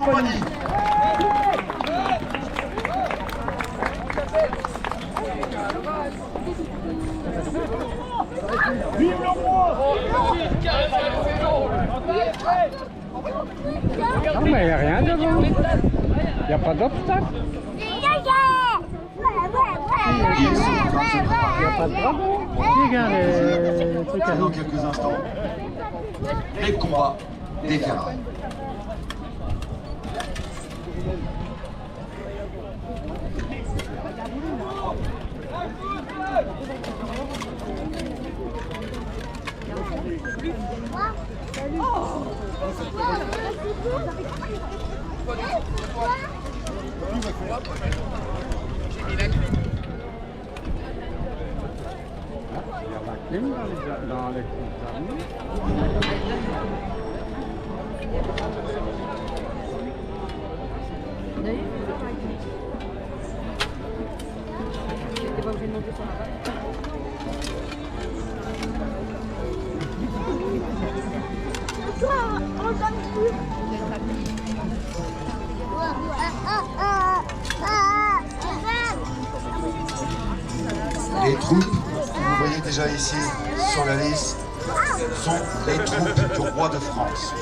Non mais il n'y a rien devant. Il n'y a pas d'obstacle. Il n'y a pas de dragon. Regarde Dans quelques instants, les combats des Ferrari. Il y a la clim dans les T'es pas obligé de monter sur la vague. Les troupes que vous voyez déjà ici sur la liste sont les troupes du roi de France.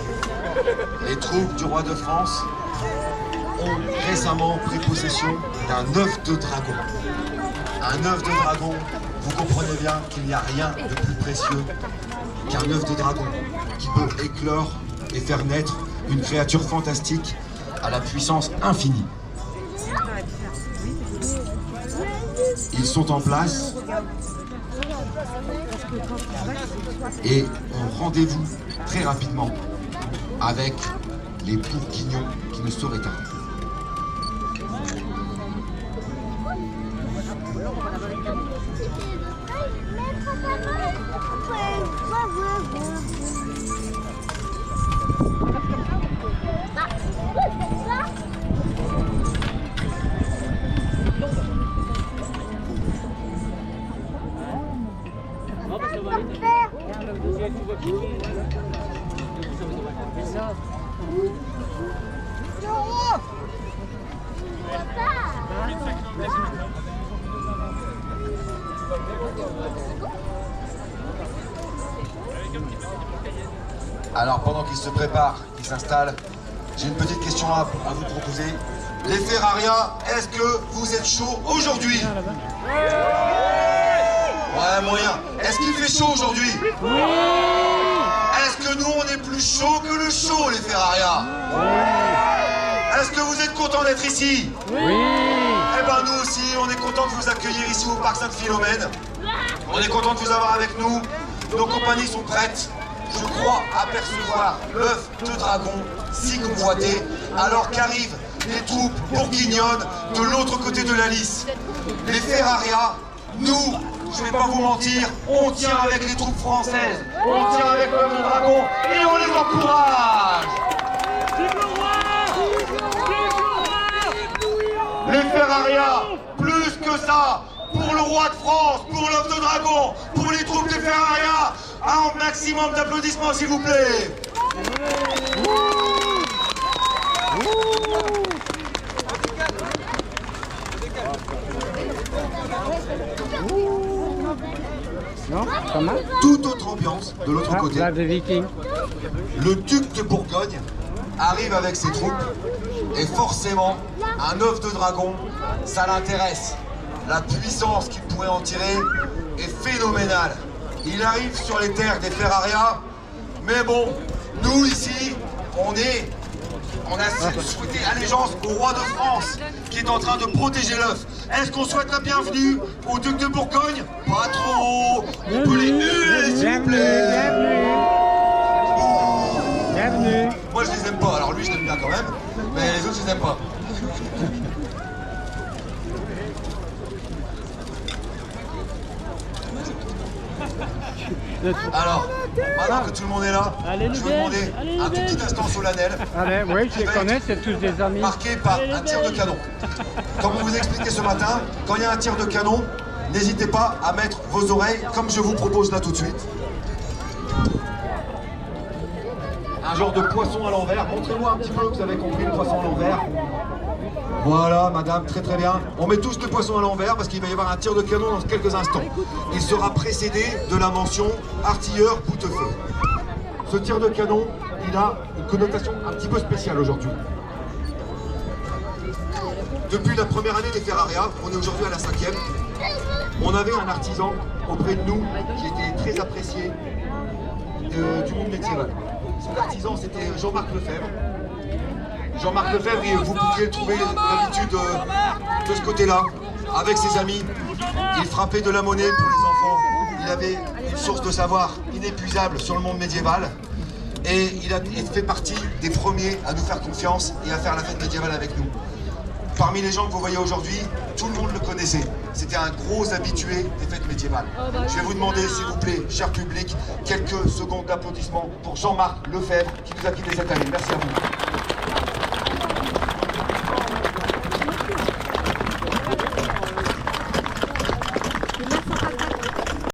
Les troupes du roi de France ont récemment pris possession d'un œuf de dragon. Un œuf de dragon, vous comprenez bien qu'il n'y a rien de plus précieux qu'un œuf de dragon qui peut éclore et faire naître une créature fantastique à la puissance infinie. Ils sont en place et ont rendez-vous très rapidement avec les bourguignons qui ne sauraient tarder. Alors pendant qu'ils se préparent, qu'ils s'installent, j'ai une petite question à vous proposer. Les Ferraria, est-ce que vous êtes chauds aujourd'hui? Ouais, moyen. Est-ce qu'il fait chaud aujourd'hui? Oui. Est-ce que nous, on est plus chaud que le chaud, les Ferraria? Oui. Est-ce que vous êtes contents d'être ici? Oui. Eh ben nous aussi, on est contents de vous accueillir ici au Parc Sainte-Philomène. On est contents de vous avoir avec nous. Nos compagnies sont prêtes. Je crois apercevoir l'œuf de dragon si convoité, alors qu'arrivent les troupes bourguignonnes de l'autre côté de la lys. Les Ferraria, nous, je vais pas vous mentir, on tient avec les troupes françaises, on tient avec l'œuf de dragon et on les encourage. Les Ferraria, plus que ça, pour le roi de France, pour l'œuf de dragon, pour les troupes des Ferraria, un maximum d'applaudissements s'il vous plaît. Non, comment? Toute autre ambiance de l'autre côté. Là, des Vikings. Le duc de Bourgogne arrive avec ses troupes et forcément, un œuf de dragon, ça l'intéresse. La puissance qu'il pourrait en tirer est phénoménale. Il arrive sur les terres des Ferraria, mais bon, nous ici, on a souhaité allégeance au roi de France qui est en train de protéger l'œuf. Est-ce qu'on souhaite la bienvenue au duc de Bourgogne? Pas trop. On peut les huer, s'il vous plaît. Bienvenue. Moi je les aime pas, alors lui je l'aime bien quand même, mais les autres je les aime pas. Alors, maintenant que tout le monde est là, je vais vous demander un tout petit instant solennel. Allez, oui, je les connais, c'est tous des amis. Marqué par un tir de canon. Comme on vous expliquait ce matin, quand il y a un tir de canon, n'hésitez pas à mettre vos oreilles comme je vous propose là tout de suite. Un genre de poisson à l'envers. Montrez-moi un petit peu que vous avez compris le poisson à l'envers. Voilà, madame, très très bien. On met tous le poisson à l'envers parce qu'il va y avoir un tir de canon dans quelques instants. Il sera précédé de la mention artilleur boutefeu. Ce tir de canon, il a une connotation un petit peu spéciale aujourd'hui. Depuis la première année des Ferraria, on est aujourd'hui à la 5e. On avait un artisan auprès de nous qui était très apprécié du monde médiéval. Cet artisan, c'était Jean-Marc Lefebvre. Jean-Marc Lefebvre, vous pouviez le trouver d'habitude de ce côté-là, avec ses amis. Il frappait de la monnaie pour les enfants. Il avait une source de savoir inépuisable sur le monde médiéval. Et il fait partie des premiers à nous faire confiance et à faire la fête médiévale avec nous. Parmi les gens que vous voyez aujourd'hui, tout le monde le connaissait. C'était un gros habitué des fêtes médiévales. Je vais vous demander, s'il vous plaît, cher public, quelques secondes d'applaudissements pour Jean-Marc Lefebvre qui nous a quittés cette année. Merci à vous.